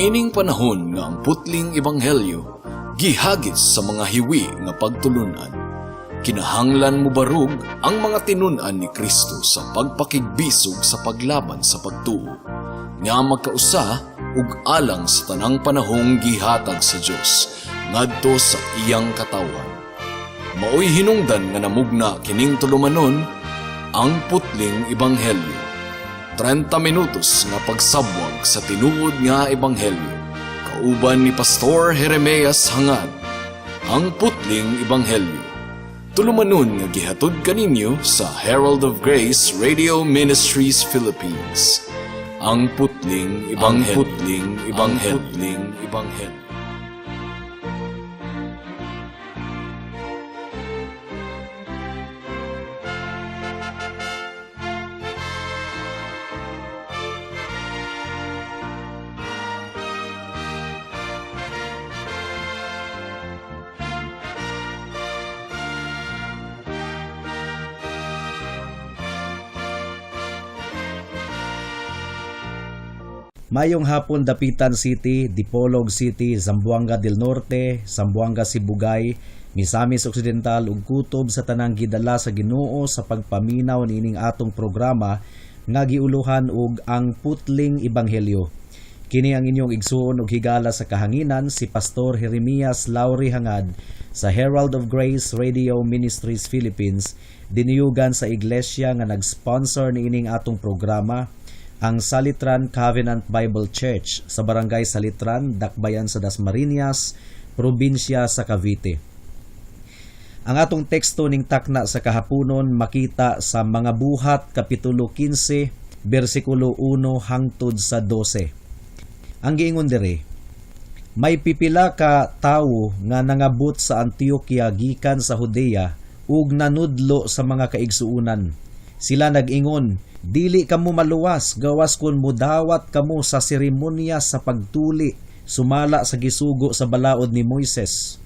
Niining panahon nga ang putling ebanghelyo gihagis sa mga hiwi nga pagtulunan. Kinahanglan mo barug ang mga tinunan ni Kristo sa pagpakigbisog sa paglaban sa pagtuo, nga magkausa ug alang sa tanang panahong gihatag sa Dios ngadto sa iyang katawan. Maoy hinungdan nga namugna kining tulumanon ang putling ebanghelyo. 30 minutos nga pagsabwag sa tinuod nga ebanghelyo. Kauban ni Pastor Jeremias Hangad, ang putling ebanghelyo. Tulumanon nga gihatod kaninyo sa Herald of Grace Radio Ministries Philippines. Ang putling ebanghelyo. Mayong hapon Dapitan City, Dipolog City, Zamboanga del Norte, Zamboanga Sibugay, Misamis Occidental ug kutob sa tanang gidala sa Ginoo sa pagpaminaw niining atong programa nga giuluhan og ang putling ebanghelyo. Kini ang inyong igsuon og higala sa kahanginan si Pastor Jeremias Lauri Hangad sa Herald of Grace Radio Ministries Philippines, diniyugan sa iglesia nga nag-sponsor niining atong programa, ang Salitran Covenant Bible Church sa Barangay Salitran, Dakbayan sa Dasmariñas, probinsya sa Cavite. Ang atong teksto ning takna sa kahaponon makita sa Mga Buhat Kapitulo 15, bersikulo 1 hangtod sa 12. Ang giingon dire, may pipila ka tawo nga nangabot sa Antioquia gikan sa Judea ug nanudlo sa mga kaigsuunan. Sila nag-ingon, dili kamo maluwas, gawas kun mudawat kamo sa seremonya sa pagtuli, sumala sa gisugo sa balaod ni Moises.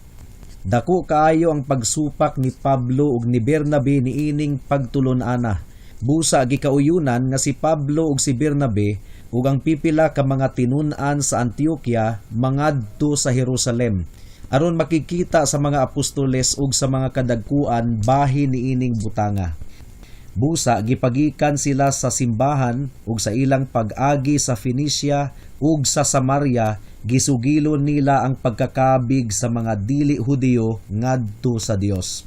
Dako kaayo ang pagsupak ni Pablo ug ni Bernabe niining pagtulon-ana. Busa gikauyunan nga si Pablo ug si Bernabe ug ang pipila ka mga tinun-an sa Antioquia mangadto sa Jerusalem, aron makikita sa mga apostoles ug sa mga kadagkuan bahin niining butanga. Busa gipagikan sila sa simbahan ug sa ilang pag-agi sa Phoenicia ug sa Samaria, gisugilon nila ang pagkakabig sa mga dili Hudiyo ngadto sa Dios.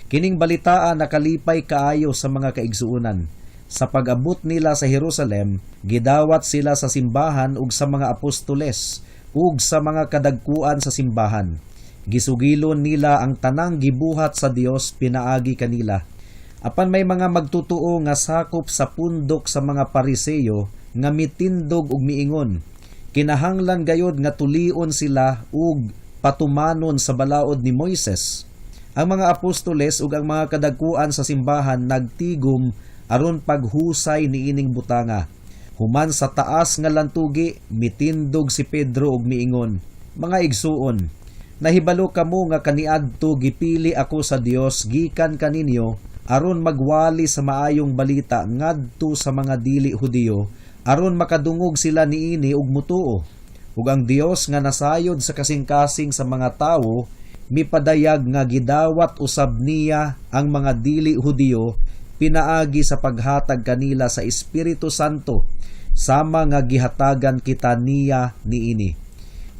Kining balitaan nakalipay kaayo sa mga kaigsuunan. Sa pag-abot nila sa Jerusalem, gidawat sila sa simbahan ug sa mga apostoles ug sa mga kadagkuan sa simbahan. Gisugilon nila ang tanang gibuhat sa Dios pinaagi kanila. Apan may mga magtutuo nga sakop sa pundok sa mga Pariseyo nga mitindog ug miingon, kinahanglan gayod nga tulion sila ug patumanon sa balaod ni Moises. Ang mga apostoles ug ang mga kadagkuan sa simbahan nagtigom aron paghusay niining butanga. Human sa taas nga lantugi, mitindog si Pedro ug miingon, mga igsuon, nahibalo kamo nga kaniadto gipili ako sa Dios gikan kaninyo aron magwali sa maayong balita ngadto sa mga dili Hudiyo, aron makadungog sila niini ug mutuo. Ug ang Dios nga nasayod sa kasing-kasing sa mga tawo, mipadayag nga gidawat usab niya ang mga dili Hudiyo pinaagi sa paghatag kanila sa Espiritu Santo, sama nga gihatagan kita niya niini.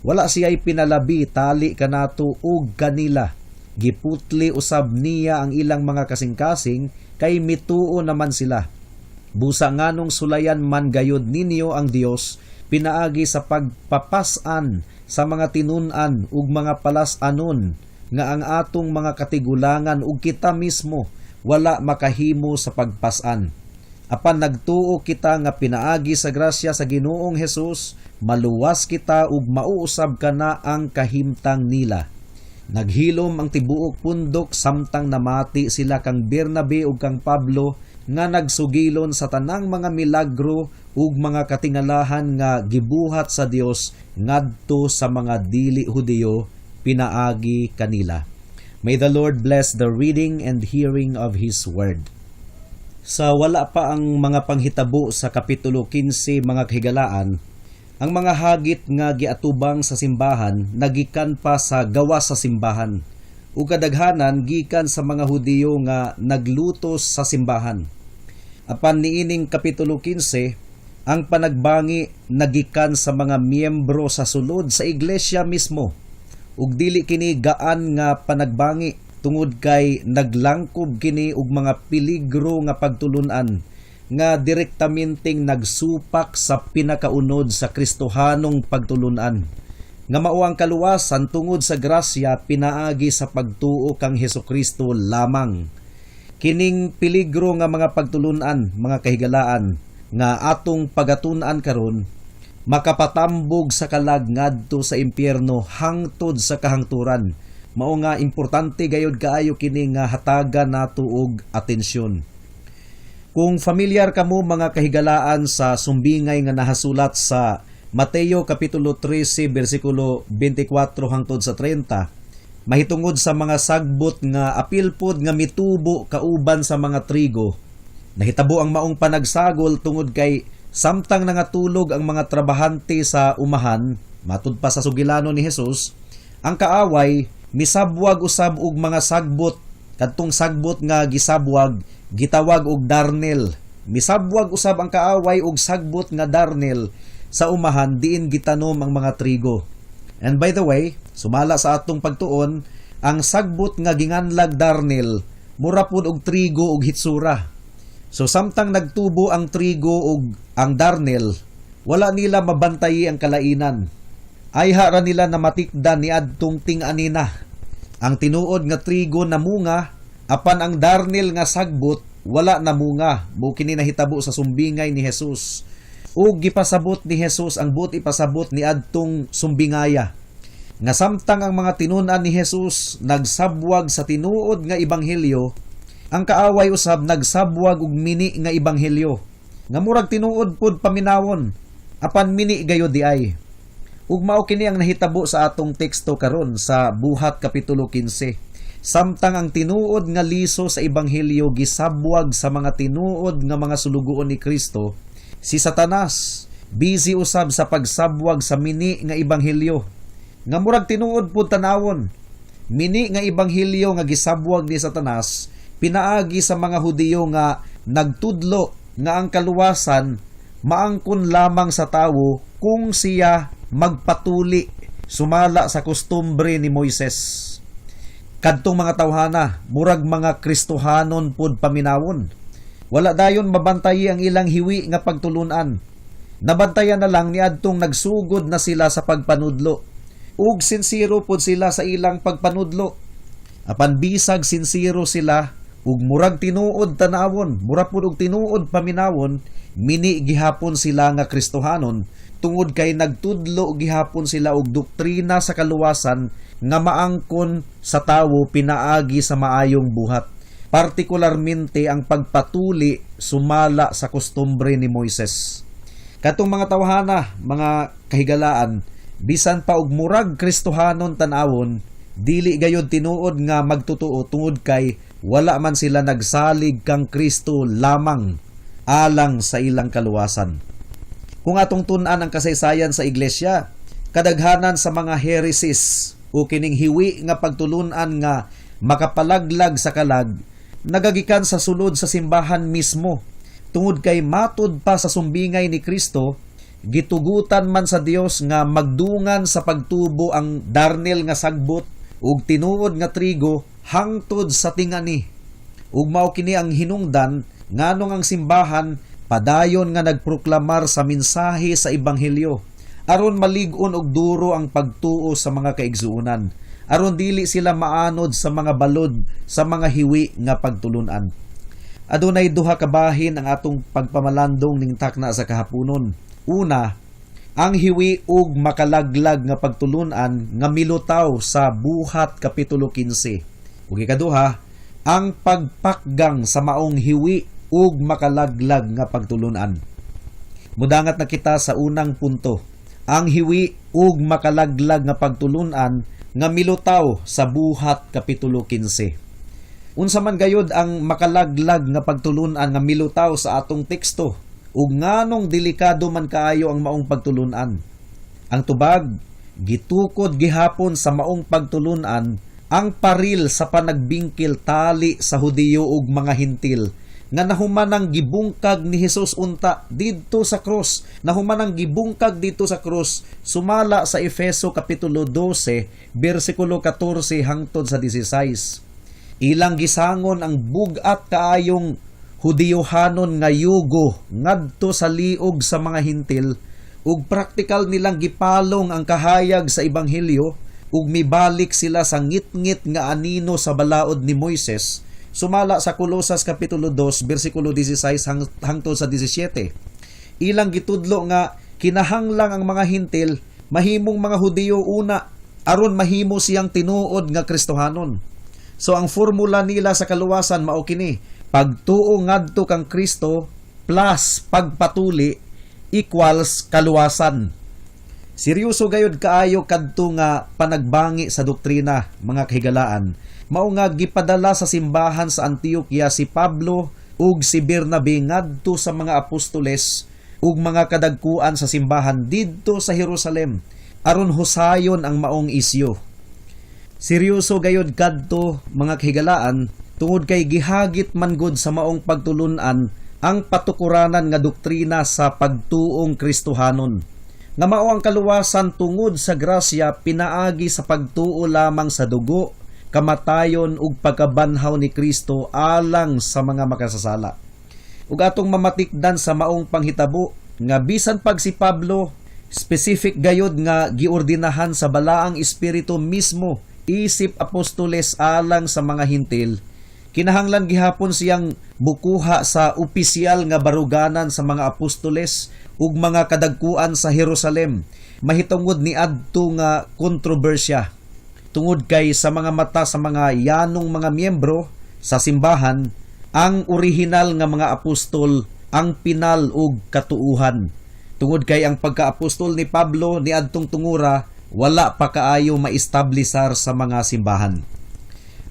Wala siya'y pinalabi tali kanato ug kanila. Giputli usab niya ang ilang mga kasing-kasing kay mituo naman sila. Busa nganong sulayan man gayud ninyo ang Dios pinaagi sa pagpapasan sa mga tinun-an ug mga palas-anon nga ang atong mga katigulangan ug kita mismo wala makahimo sa pagpasan. Apan nagtuo kita nga pinaagi sa grasya sa Ginoong Hesus, maluwas kita ug mauusab kana ang kahimtang nila. Naghilom ang tibuok pundok samtang namati sila kang Bernabe ug kang Pablo nga nagsugilon sa tanang mga milagro ug mga katingalahan nga gibuhat sa Dios ngadto sa mga dili Hudiyo pinaagi kanila. May the Lord bless the reading and hearing of His Word. Sa wala pa ang mga panghitabo sa Kapitulo 15 mga kahigalaan, Ang mga hagit nga giatubang sa simbahan nagikan pa sa gawas sa simbahan ug kadaghanan gikan sa mga Hudiyo nga naglutos sa simbahan. Apan niining kapitulo 15, ang panagbangi nagikan sa mga miyembro sa sulod sa iglesia mismo ug dili kini gaan nga panagbangi tungod kay naglangkob kini og mga peligro nga pagtulun-an nga direktamenteng nagsupak sa pinakaunod sa Kristohanong pagtulunan nga mao ang kaluwasan tungod sa grasya pinaagi sa pagtuo kang Hesukristo lamang. Kining peligro nga mga pagtulunan, mga kahigalaan nga atong pagatun-an karon makapatambog sa kalag ngadto sa impyerno hangtod sa kahangturan. Mao nga importante gayud kaayo kini nga hatagan nato og atensyon. Kung familiar kamo mga kahigalaan sa sumbingay nga nahasulat sa Mateo kapitulo 13 bersikulo 24 hangtod sa 30, mahitungod sa mga sagbot nga apilpod nga mitubo kauban sa mga trigo, nahitabo ang maong panagsagol tungod kay samtang nangatulog ang mga trabahante sa umahan, matud pa sa sugilano ni Jesus, ang kaaway misabwag usab og mga sagbot, kadtong sagbot nga gisabwag gitawag og darnel. Misabwag usab ang kaaway og sagbot nga darnel sa umahan diin gitanom ang mga trigo. And by the way, sumala sa atong pagtuon, ang sagbot nga ginganlag darnel mura pud og trigo og hitsura. So samtang nagtubo ang trigo ug ang darnel, wala nila mabantayi ang kalainan. Ayha ra nila na matikdan ni adtong ting-anina. Ang tinuod nga trigo namunga, apan ang darnel nga sagbot wala namunga. Mo kini nahitabo sa sumbingay ni Jesus. Ug gipasabot ni Jesus ang buot ipasabot ni adtong sumbingaya. Nga samtang ang mga tinun-an ni Jesus nagsabwag sa tinuod nga ebanghelyo, ang kaaway usab nagsabwag og mini nga ebanghelyo. Nga murag tinuod pud paminawon, apan mini gayud di ay. Ug mao kini ang nahitabo sa atong teksto karon sa Buhat kapitulo 15. Samtang ang tinuod nga liso sa ebanghelyo gisabwag sa mga tinuod nga mga sulugoon ni Kristo, si Satanas busy usab sa pagsabwag sa mini nga ebanghelyo. Nga murag tinuod pud tanawon, mini nga ebanghelyo nga gisabwag ni Satanas pinaagi sa mga Hudiyo nga nagtudlo nga ang kaluwasan maangkon lamang sa tawo kung siya magpatuli sumala sa kustumbre ni Moises. Kadtong mga tawhana, murag mga Kristohanon pud paminawon. Wala dayon mabantayi ang ilang hiwi nga pagtulunan. Nabantayan na lang ni adtong nagsugod na sila sa pagpanudlo. Ug sinsiro pud sila sa ilang pagpanudlo. Apan bisag sinsiro sila, ug murag tinuod tanawon, mura pud og tinuod paminawon, mini gihapon sila nga Kristohanon, tungod kay nagtudlo gihapon sila og doktrina sa kaluwasan nga maangkon sa tawo pinaagi sa maayong buhat, partikularmente ang pagpatuli sumala sa kustumbre ni Moises. Katong mga tawhana, mga kahigalaan, bisan pa og murag Kristohanon tanawon, dili gayud tinuod nga magtotoo tungod kay wala man sila nagsalig kang Kristo lamang alang sa ilang kaluwasan. Kung atong tun-an ang kasaysayan sa iglesia, kadaghanan sa mga heresies o kining hiwi nga pagtulunan nga makapalaglag sa kalag nagagikan sa sulod sa simbahan mismo, tungod kay matud pa sa sumbingay ni Kristo, gitugutan man sa Dios nga magdungan sa pagtubo ang darnel nga sagbot ug tinuod nga trigo hangtod sa tingani. Ug mao kini ang hinungdan nganong ang simbahan padayon nga nagproklamar sa mensahe sa ebanghelyo aron malig-on og duro ang pagtuo sa mga kaigsuonan, aron dili sila maanod sa mga balod sa mga hiwi nga pagtulunan. Adunay duha ka bahin ang atong pagpamalandong ning takna sa kahaponon. Una, ang hiwi ug makalaglag nga pagtulunan nga milutaw sa Buhat kapitulo 15. Ug ikaduha, ang pagpakgang sa maong hiwi ug makalaglag nga pagtulunan. Mudangat na kita sa unang punto, ang hiwi ug makalaglag nga pagtulunan nga milutaw sa Buhat kapitulo 15. Unsa man gayud ang makalaglag nga pagtulunan nga milutaw sa atong teksto, ug nganong delikado man kaayo ang maong pagtulunan. Ang tubag, gitukod gihapon sa maong pagtulunan ang paril sa panagbingkil tali sa Hudiyo ug mga Hintil nga nahumanang gibungkag ni Hesus unta didto sa krus. Nahumanang gibungkag dito sa krus sumala sa Efeso kapitulo 12 bersikulo 14 hangtod sa 16. Ilang gisangon ang bugat kaayong Hudiyohanon nga yugo ngadto sa liog sa mga Hintil ug praktikal nilang gipalong ang kahayag sa ebanghelyo ug mibalik sila sa ngit-ngit nga anino sa balaod ni Moises. Sumala sa Kolosas kapitulo 2 bersikulo 16 hangtod sa 17. Ilang gitudlo nga kinahanglang ang mga Hintil mahimong mga Hudiyo una aron mahimo siyang tinuod nga Kristohanon. So ang formula nila sa kaluwasan mao kini: pagtuo ngadto kang Kristo plus pagpatuli equals kaluwasan. Seryoso gayud kaayo kadto nga panagbangi sa doktrina, mga kahigalaan. Mao nga gipadala sa simbahan sa Antioquia si Pablo ug si Bernabe ngadto sa mga apostoles ug mga kadagkuan sa simbahan didto sa Jerusalem aron husayon ang maong isyu. Seryoso gayud kadto, mga kahigalaan, tungod kay gihagit man gud sa maong pagtulunan ang patukuranan nga doktrina sa pagtuong Kristohanon. Nga mao ang kaluwasan tungod sa grasya pinaagi sa pagtuo lamang sa dugo, kamatayon ug pagkabanhaw ni Kristo alang sa mga makasasala. Ug atong mamatikdan sa maong panghitabo nga bisan pag si Pablo specific gayud nga giordinahan sa balaang espiritu mismo isip apostoles alang sa mga Hintil, kinahanglan gihapon siyang bukuha sa opisyal nga baruganan sa mga apostoles ug mga kadagkuan sa Jerusalem mahitungod ni adto nga kontrobersya. Tungod kay sa mga mata sa mga yanong mga miyembro sa simbahan, ang orihinal nga mga apostol ang pinal ug katuuhan. Tungod kay ang pagka-apostol ni Pablo ni adtong tungura wala pa kaayo maestablisar sa mga simbahan.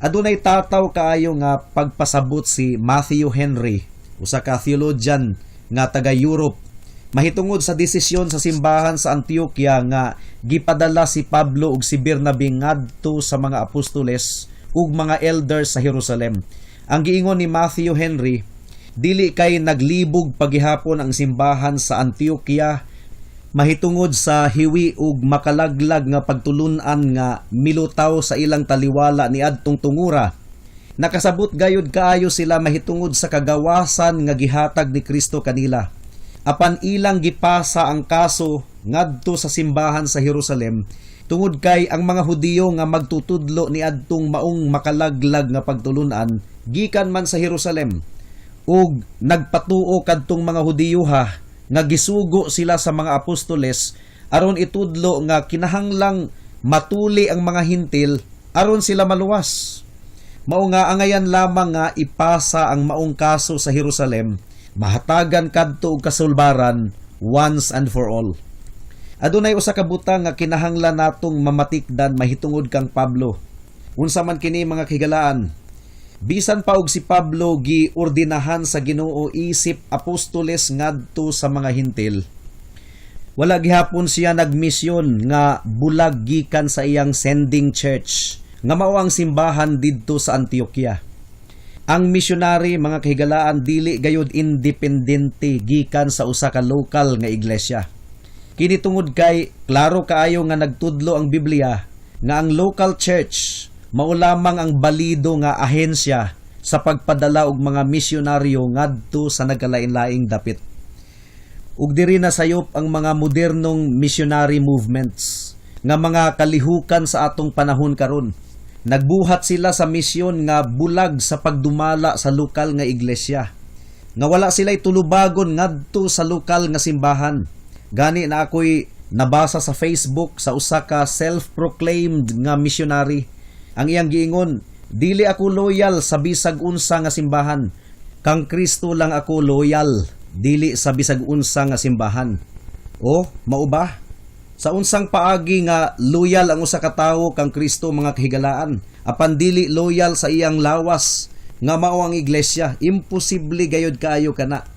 Adunay tataw kaayo nga pagpasabot si Matthew Henry, usa ka theologian nga taga Europe, mahitungod sa desisyon sa simbahan sa Antioquia nga gipadala si Pablo ug si Bernabe ngadto sa mga apostoles ug mga elders sa Jerusalem. Ang giingon ni Matthew Henry, dili kay naglibog pagihapon ang simbahan sa Antioquia mahitungod sa hiwi ug makalaglag nga pagtulunan nga milutaw sa ilang taliwala ni adtong tungura. Nakasabot gayud kaayo sila mahitungod sa kagawasan nga gihatag ni Kristo kanila. Apan ilang gipasa ang kaso ngadto sa simbahan sa Jerusalem tungod kay ang mga Hudiyo nga magtutudlo ni adtong maong makalaglag nga pagtulunan gikan man sa Jerusalem ug nagpatuo kadtong mga Hudiyuha nga gisugo sila sa mga apostoles aron itudlo nga kinahanglang matuli ang mga Hintil aron sila maluwas. Mao nga angayan lamang nga ipasa ang maong kaso sa Jerusalem, mahatagan kadto og kasulbaran once and for all. Adunay usa ka butang nga kinahanglan natong mamatikdan mahitungod kang Pablo. Unsa man kini, mga kahigalaan? Bisan pa og si Pablo giordinahan sa Ginoo isip apostoles ngadto sa mga Hintil, wala gihapon siya nagmisyon nga bulag gikan sa iyang sending church nga mao ang simbahan didto sa Antioquia. Ang misyonary, mga kahigalaan, dili gayud independente gikan sa usa ka lokal nga iglesia. Kini tungod kay klaro kaayo nga nagtudlo ang Biblia nga ang local church mao lamang ang balido nga ahensya sa pagpadala og mga misyonaryo ngadto sa nagkalain-laing dapit. Ug diri na sayop ang mga modernong missionary movements nga mga kalihukan sa atong panahon karon. Nagbuhat sila sa misyon nga bulag sa pagdumala sa lokal nga iglesia. Nga wala sila'y tulubagon ngadto sa lokal nga simbahan. Gani na ako'y nabasa sa Facebook sa usa ka self-proclaimed nga missionary. Ang iyang giingon, dili ako loyal sa bisag unsa nga simbahan. Kang Kristo lang ako loyal, dili sa bisag unsa nga simbahan. O, mao ba? Sa unsang paagi nga loyal ang usa ka tawo kang Kristo, mga kahigalaan, apan dili loyal sa iyang lawas nga mao ang iglesia, imposible gayud kaayo kana.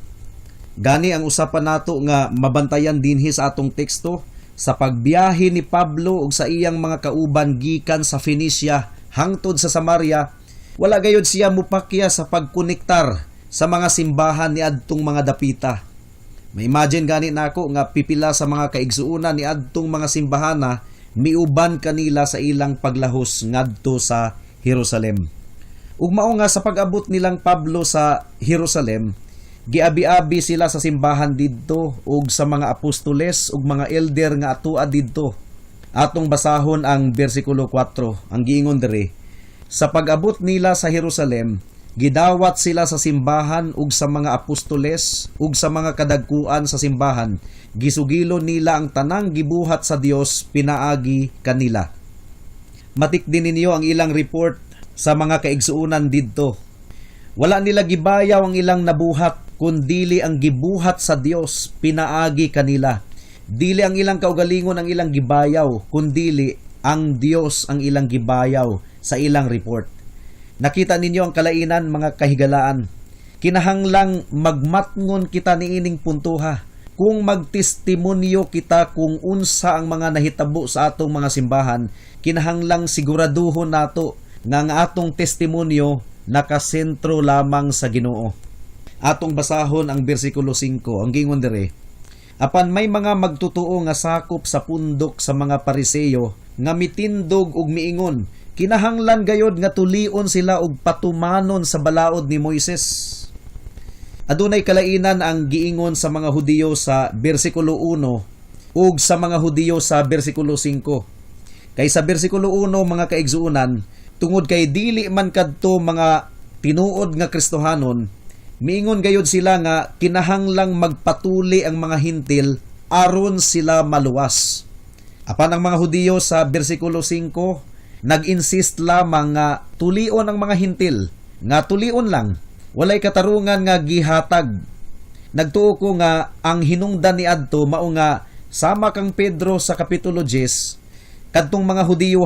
Gani ang usapan nato nga mabantayan dinhi sa atong teksto sa pagbiyahe ni Pablo ug sa iyang mga kauban gikan sa Phoenicia hangtod sa Samaria. Wala gayud siya mupakya sa pagkonektar sa mga simbahan ni adtong mga dapita. May-imagine gani nako nga pipila sa mga kaigsuonan ni adtong mga simbahana miuban kanila sa ilang paglahos ngadto sa Jerusalem. Ug mao nga sa pag-abot nilang Pablo sa Jerusalem, giabi-abi sila sa simbahan didto ug sa mga apostoles ug mga elder nga atua didto. Atong basahon ang bersikulo 4, ang giingon diri, sa pag-abot nila sa Jerusalem, gidawat sila sa simbahan ug sa mga apostoles ug sa mga kadagkuan sa simbahan. Gisugilo nila ang tanang gibuhat sa Dios pinaagi kanila. Matik din ninyo ang ilang report sa mga kaigsuonan didto. Wala nila gibayaw ang ilang nabuhat, kundili ang gibuhat sa Dios pinaagi kanila. Dili ang ilang kaugalingon ang ilang gibayaw, kundili ang Dios ang ilang gibayaw sa ilang report. Nakita ninyo ang kalainan, mga kahigalaan. Kinahanglang magmatngon kita niining puntuha. Kung magtestimonyo kita kung unsa ang mga nahitabo sa atong mga simbahan, kinahanglang siguraduhon nato nga ang atong testimonyo nakasentro lamang sa Ginoo. Atong basahon ang bersikulo 5, ang gingon diri, apan may mga magtutuo nga sakop sa pundok sa mga Pariseyo nga mitindog ug miingon, kinahanglan gayod nga tulion sila og patumanon sa balaod ni Moises. Adunay kalainan ang giingon sa mga Hudiyo sa bersikulo 1 ug sa mga Hudiyo sa bersikulo 5. Kay sa bersikulo 1, mga kaigsuonan, tungod kay dili man kadto mga tinuod nga Kristohanon, miingon gayud sila nga kinahanglang magpatuli ang mga hintil aron sila maluwas. Apan ang mga Hudiyo sa bersikulo 5 nag-insist lamang nga tulion ang mga hintil, nga tulion lang, walay katarungan nga gihatag. Nagtuo ko nga ang hinungdan ni adto mao nga sama kang Pedro sa kapitulo 10, kadtong mga Hudiyo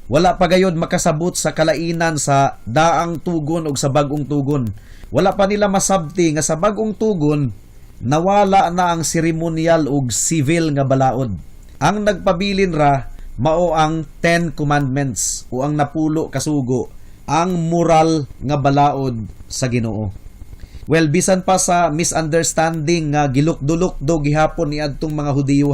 wala pa gayod makasabot sa kalainan sa daang tugon ug sa bag-ong tugon. Wala pa nila masabti nga sa bag-ong tugon nawala na ang seremonyal ug civil nga balaod. Ang nagpabilin ra mao ang 10 Commandments o ang napulo kasugo, ang moral nga balaod sa Ginoo. Well, bisan pa sa misunderstanding nga gilukdulukdo gihapon ni adtong mga Hudiyo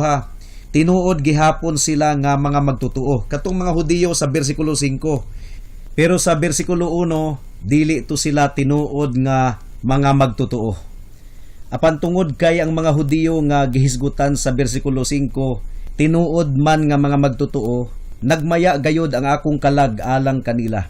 tinuod gihapon sila nga mga magtutuo. Katong mga Hudiyo sa bersikulo 5. Pero sa bersikulo 1, dili to sila tinuod nga mga magtutuo. Apan tungod kay ang mga Hudiyo nga gihisgutan sa bersikulo 5, tinuod man nga mga magtutuo, nagmaya gayod ang akong kalag alang kanila.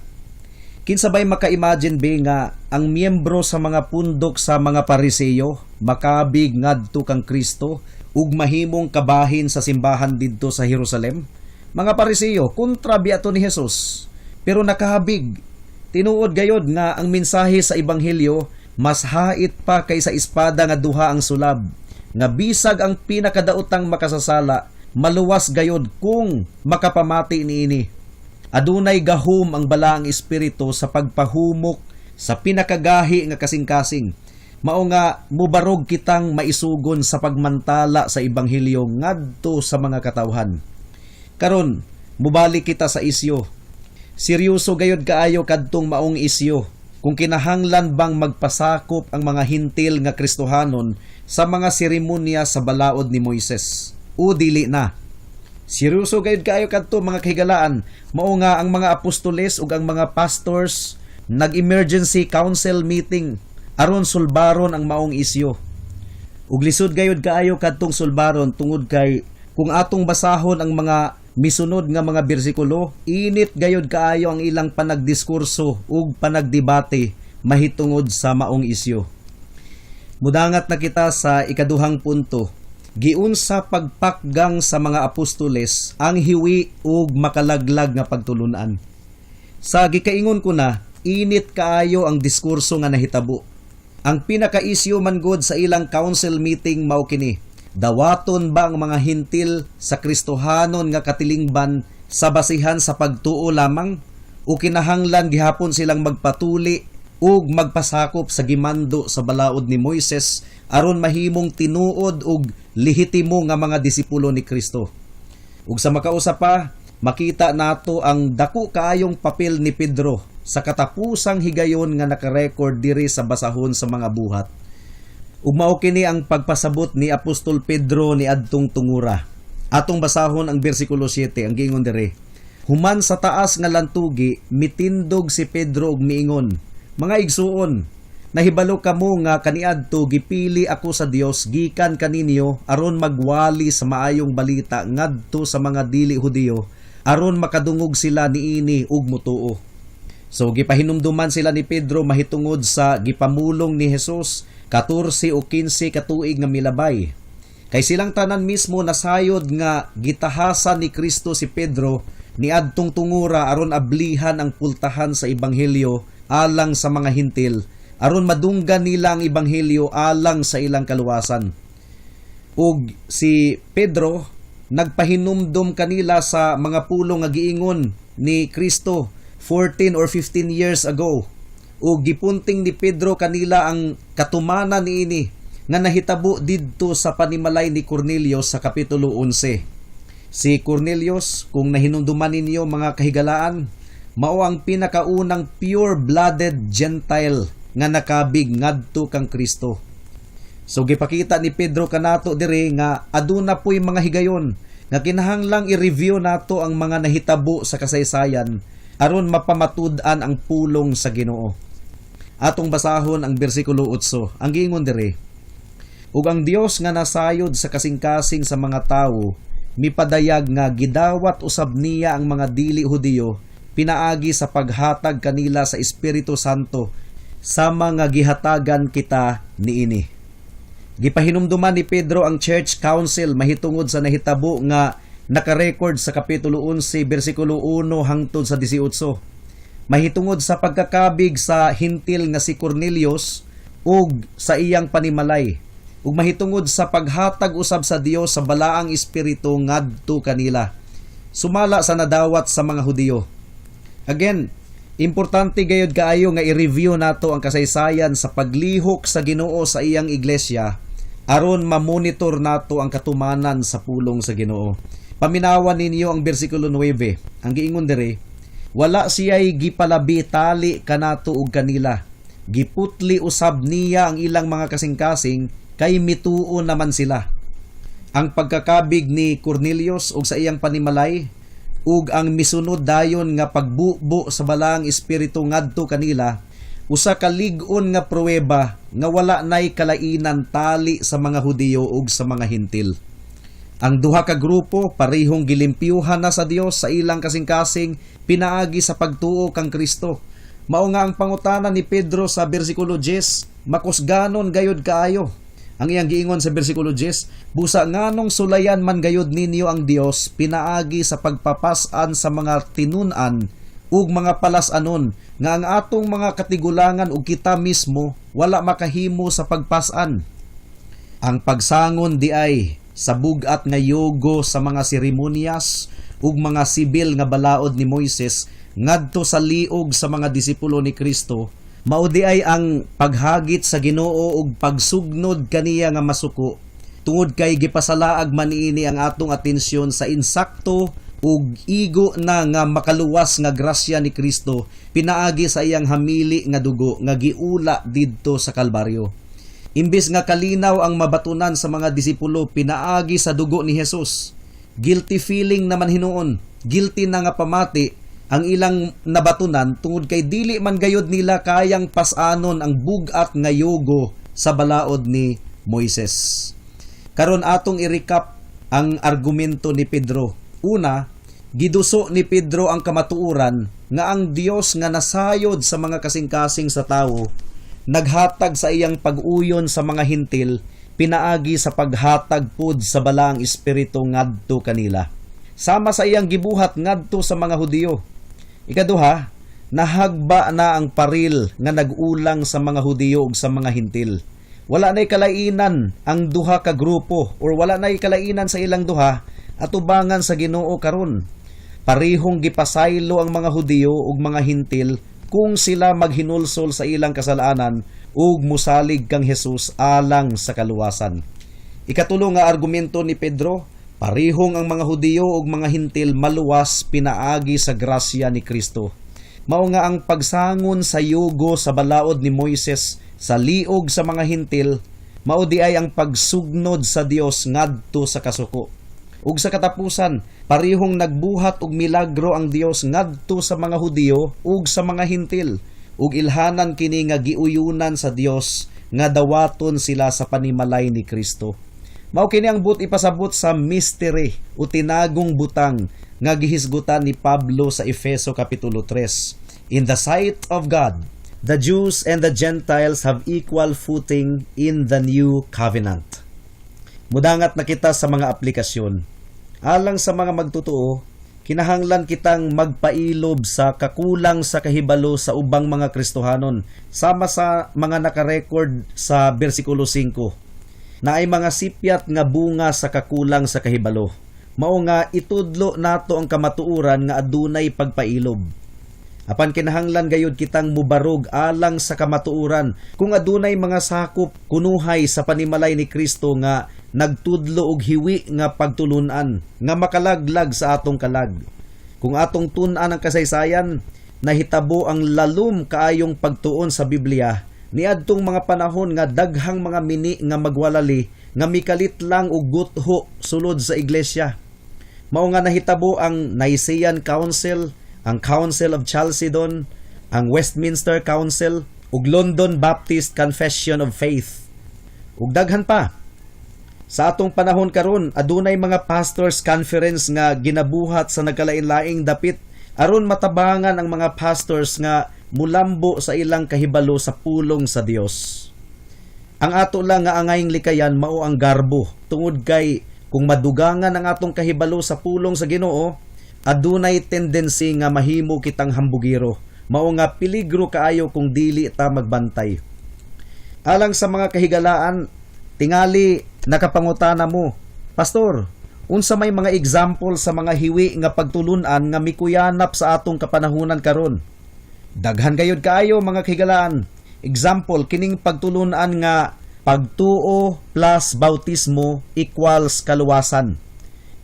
Kinsabay maka-imagine be nga ang miyembro sa mga pundok sa mga Pariseyo makabig ngadto kang Kristo ug mahimong kabahin sa simbahan didto sa Jerusalem? Mga Pariseyo kontra biato ni Jesus, pero nakahabig. Tinuod gayod nga ang mensahe sa ebanghelyo mas hait pa kaysa espada nga duha ang sulab, nga bisag ang pinakadaotang makasasala maluwas gayod kung makapamati niini. Adunay gahom ang balaang espiritu sa pagpahumok sa pinakagahi nga kasing-kasing. Mao nga mubarog kitang maisugon sa pagmantala sa ebanghelyo ngadto sa mga katawhan. Karon, mubalik kita sa isyo. Seryoso gayod kaayo kadtong maong isyo. Kung kinahanglan bang magpasakop ang mga hintil nga Kristohanon sa mga seremonya sa balaod ni Moises, o dili na? Seryoso gayud kaayo kadto, mga kahigalaan. Mao nga ang mga apostoles ug ang mga pastors nag-emergency council meeting aron sulbaron ang maong isyo. Ug lisod gayud kaayo kadtong sulbaron tungod kay kung atong basahon ang mga misunod nga mga bersikulo, init gayud kaayo ang ilang panagdiskurso ug panagdebate mahitungod sa maong isyo. Mudangat na kita sa ikaduhang punto. Giunsa pagpakgang sa mga apostoles ang hiwi ug makalaglag nga pagtulunan. Sa gikaingon ko na, init kaayo ang diskurso nga nahitabo. Ang pinaka-isyu man gud sa ilang council meeting mao kini. Dawaton ba ang mga hintil sa Kristohanon nga katilingban sa basihan sa pagtuo lamang, o kinahanglan gihapon silang magpatuli ug magpasakop sa gimando sa balaod ni Moises aron mahimong tinuod ug lehitimo nga mga disipulo ni Kristo. Ug sa makausa pa, makita nato ang dako kaayong papel ni Pedro sa katapusang higayon nga nakarecord diri sa basahon sa mga buhat. Ug mao kini ang pagpasabot ni Apostol Pedro ni adtong tungura. Atong basahon ang bersikulo 7, ang giingon diri. Human sa taas nga lantugi, mitindog si Pedro ug miingon, mga igsuon, nahibalo kamo nga kaniadto gipili ako sa Dios gikan kaninyo aron magwali sa maayong balita ngadto sa mga dili Hudiyo aron makadungog sila niini ug mutuo. So gipahinumduman sila ni Pedro mahitungod sa gipamulong ni Jesus 14 o 15 katuig nga milabay. Kay silang tanan mismo nasayod nga gitahasan ni Kristo si Pedro ni adtong tungura aron ablihan ang pultahan sa ebanghelyo alang sa mga hintil aron madunggan nila ang ebanghelyo alang sa ilang kaluwasan. Ug si Pedro nagpahinumdom kanila sa mga pulong nga giingon ni Kristo 14 or 15 years ago. Ug gipunting ni Pedro kanila ang katumanan niini nga nahitabo didto sa panimalay ni Cornelius sa kapitulo 11. Si Cornelius, kung nahinumduman ninyo mga kahigalaan, mao ang pinakaunang pure-blooded Gentile nga nakabig ngadto kang Kristo. So gipakita ni Pedro kanato diri nga aduna po'y mga higayon nga kinahanglang i-review nato ang mga nahitabo sa kasaysayan aron mapamatud-an ang pulong sa Ginoo. Atong basahon ang bersikulo 8. Ang giingon diri, ug ang Dios nga nasayod sa kasing-kasing sa mga tawo mipadayag nga gidawat usab niya ang mga dili Hudiyo pinaagi sa paghatag kanila sa Espiritu Santo sama nga gihatagan kita niini. Gipahinumduman ni Pedro ang Church Council mahitungod sa nahitabo nga nakarecord sa kapitulo 11 bersikulo 1 hangtod sa 18. Mahitungod sa pagkakabig sa hintil nga si Cornelius ug sa iyang panimalay ug mahitungod sa paghatag usab sa Dios sa balaang espiritu ngadto kanila sumala sa nadawat sa mga Hudiyo. Again, importante gayud kaayo nga i-review nato ang kasaysayan sa paglihok sa Ginoo sa iyang iglesia aron ma-monitor nato ang katumanan sa pulong sa Ginoo. Paminawan ninyo ang bersikulo 9. Ang giingon diri, wala siya'y gipalabi tali kanato ug kanila. Giputli usab niya ang ilang mga kasing-kasing kay mituo naman sila. Ang pagkakabig ni Cornelius ug sa iyang panimalay ug ang misunod dayon nga pagbubo sa balaang espiritu ngadto kanila usa ka lig-on nga pruweba nga wala nay kalainan tali sa mga Hudiyo ug sa mga hintil. Ang duha ka grupo parehong gilimpyuhan na sa Dios sa ilang kasing-kasing pinaagi sa pagtuo kang Kristo. Mao nga ang pangutana ni Pedro sa bersikulo 10, makusganon gayud kaayo. Ang iyang giingon sa bersikulo 10, busa nganong sulayan man gayud ninyo ang Dios pinaagi sa pagpapasan sa mga tinun-an ug mga palasanon nga ang atong mga katigulangan ug kita mismo wala makahimo sa pagpasan. Ang pagsangon di ay sa bugat nga yogo sa mga seremonyas ug mga sibil nga balaod ni Moises ngadto sa liog sa mga disipulo ni Kristo, mao di ay ang paghagit sa Ginoo ug pagsugnod kaniya nga masuko tungod kay gipasalaag man niini ang atong atensyon sa insakto ug igo na nga makaluwas nga grasya ni Kristo pinaagi sa iyang hamili nga dugo nga giula didto sa Kalbaryo. Imbis nga kalinaw ang mabatunan sa mga disipulo pinaagi sa dugo ni Jesus, guilty feeling naman hinuon, guilty na nga pamati ang ilang nabatunan tungod kay dili man gayud nila kayang pasanon ang bugat nga yogo sa balaod ni Moises. Karon atong i-recap ang argumento ni Pedro. Una, giduso ni Pedro ang kamatuoran nga ang Dios nga nasayod sa mga kasing-kasing sa tawo naghatag sa iyang pag-uyon sa mga hintil pinaagi sa paghatag pud sa balaang espiritu ngadto kanila sama sa iyang gibuhat ngadto sa mga Hudiyo. Ikaduha, nahagba na ang paril nga nag-ulang sa mga Hudiyo ug sa mga hintil. Wala na'y kalainan ang duha ka grupo or wala na'y kalainan sa ilang duha atubangan sa Ginoo karon. Parihong gipasaylo ang mga Hudiyo ug mga hintil kung sila maghinulsol sa ilang kasalanan ug musalig kang Hesus alang sa kaluwasan. Ikatulo nga argumento ni Pedro, parihong ang mga Hudiyo ug mga Hintil maluwas pinaagi sa grasya ni Kristo. Mao nga ang pagsangon sa yugo sa balaod ni Moises sa liog sa mga Hintil, mao di ay ang pagsugnod sa Dios ngadto sa kasuko. Ug sa katapusan, parihong nagbuhat og milagro ang Dios ngadto sa mga Hudiyo ug sa mga Hintil, ug ilhanan kini nga giuyunan sa Dios nga dawaton sila sa panimalay ni Kristo. Mao kini ang ipasabot sa mystery o tinagong butang nga gihisgutan ni Pablo sa Efeso kapitulo 3. In the sight of God, the Jews and the Gentiles have equal footing in the new covenant. Mudangat na kita sa mga aplikasyon. Alang sa mga magtotoo, kinahanglan kitang magpailob sa kakulang sa kahibalo sa ubang mga Kristohanon, sama sa mga nakarecord sa versikulo 5, na ay mga sipyat nga bunga sa kakulang sa kahibalo. Mao nga itudlo nato ang kamatuoran nga adunay pagpailob. Apan kinahanglan gayud kitang mubarog alang sa kamatuoran kung adunay mga sakop kunuhay sa panimalay ni Kristo nga nagtudlo og hiwi nga pagtulunan nga makalaglag sa atong kalag. Kung atong tun-an ang kasaysayan, nahitabo ang lalum kaayong pagtuon sa Biblia niadtong mga panahon nga daghang mga mini nga magwalali nga mikalit lang og gutho sulod sa iglesia. Mao nga nahitabo ang Nicene Council, ang Council of Chalcedon, ang Westminster Council, ug London Baptist Confession of Faith. Ug daghan pa. Sa atong panahon karon, adunay mga pastors conference nga ginabuhat sa nagkalain-laing dapit aron matabangan ang mga pastors nga mulambo sa ilang kahibalo sa pulong sa Dios. Ang ato lang nga angayng likayan mao ang garbo, tungod kay kung madugangan ang atong kahibalo sa pulong sa Ginoo, adunay tendency nga mahimo kitang hambugiro. Mao nga peligro kaayo kung dili ta magbantay. Alang sa mga kahigalaan, tingali nakapangutana mo, Pastor, unsa may mga example sa mga hiwi nga pagtulunan nga mikuyanap sa atong kapanahunan karon? Daghan gayud kaayo mga kahigalaan. Example kining pagtulunan nga pagtuo plus bautismo equals kaluwasan.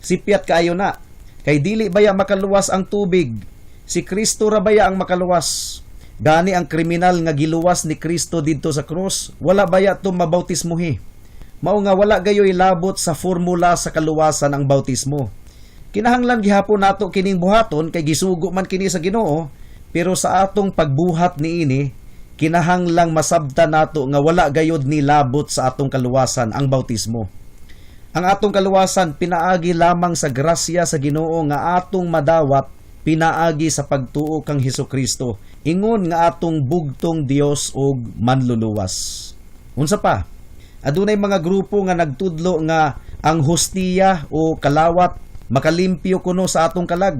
Sipyat kaayo na. Kay dili baya makaluwas ang tubig, si Kristo ra baya ang makaluwas. Gani ang kriminal nga giluwas ni Kristo didto sa krus, wala baya to mabautismohi. Mao nga wala gayoy labot sa formula sa kaluwasan ang bautismo. Kinahanglan gihapon nato kining buhaton kay gisugo man kini sa Ginoo, pero sa atong pagbuhat niini, kinahanglang masabtan nato nga wala gayod ni labot sa atong kaluwasan ang bautismo. Ang atong kaluwasan pinaagi lamang sa grasya sa Ginoo nga atong madawat pinaagi sa pagtuo kang Hesukristo, ingon nga atong bugtong Dios og manluluwas. Unsa pa? Adunay mga grupo nga nagtudlo nga ang hostiya o kalawat makalimpyo kuno sa atong kalag.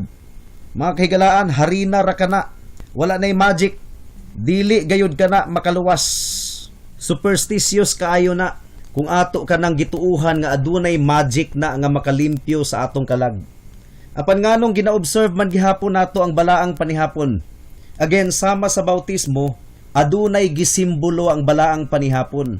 Mga kahigalaan, harina ra kana, wala nay magic, dili gayud kana makaluwas. Superstitious kaayo na kung ato ka nang gituuhan nga adunay magic na nga makalimpyo sa atong kalag. Apan nganong gina-observe man gihapon nato ang balaang panihapon. Again, sama sa bautismo, adunay gisimbolo ang balaang panihapon.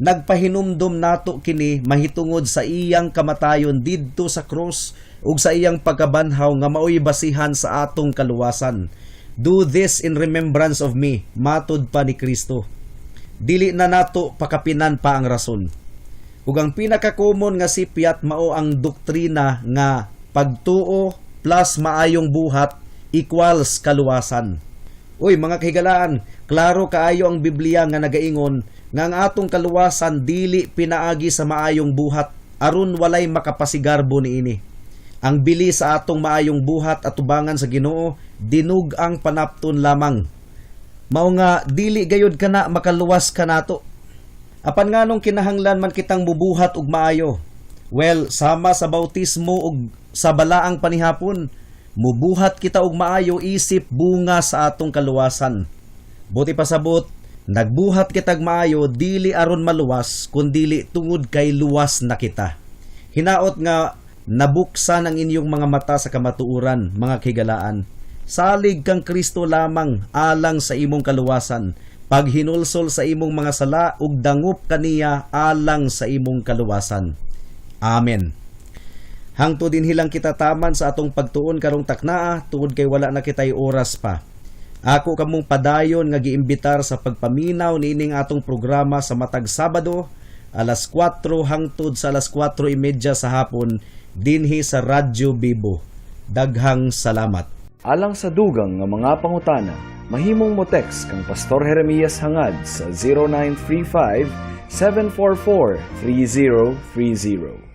Nagpahinumdom nato kini mahitungod sa iyang kamatayon didto sa cross ug sa iyang pagkabanhaw nga maoy basihan sa atong kaluwasan. Do this in remembrance of me, matud pa ni Kristo. Dili na nato pakapinan pa ang rason. Ug ang pinaka-common nga sipyat mao ang doktrina nga pagtuo plus maayong buhat equals kaluwasan. Uy mga kahigalaan, klaro kaayo ang Biblia nga nagaingon nga ang atong kaluwasan dili pinaagi sa maayong buhat aron walay makapasigarbo niini. Ang bili sa atong maayong buhat at tubangan sa Ginoo dinug ang panapton lamang. Mao nga dili gayud kana makaluwas kanato. Apan nganong kinahanglan man kitang mubuhat og maayo? Well, sama sa bautismo ug sa balaang panihapon, mubuhat kita og maayo isip bunga sa atong kaluwasan. Buti pasabot, nagbuhat kitag maayo dili aron maluwas kundili tungod kay luwas na kita. Hinaot nga nabuksan ang inyong mga mata sa kamatuoran, mga kahigalaan. Salig kang Kristo lamang alang sa imong kaluwasan. Paghinulsol sa imong mga sala ug dangup kaniya alang sa imong kaluwasan. Amen. Hangtod dinhi lang kita taman sa atong pagtuon karong taknaa tungod kay wala na kitay oras pa. Ako kamong padayon nga giimbitar sa pagpaminaw niining atong programa sa matag Sabado, alas 4 hangtod sa alas 4:30 sa hapon dinhi sa Radyo Bibo. Daghang salamat. Alang sa dugang nga mga pangutana, mahimong mo text kang Pastor Jeremias hangad sa 0935 744 3030.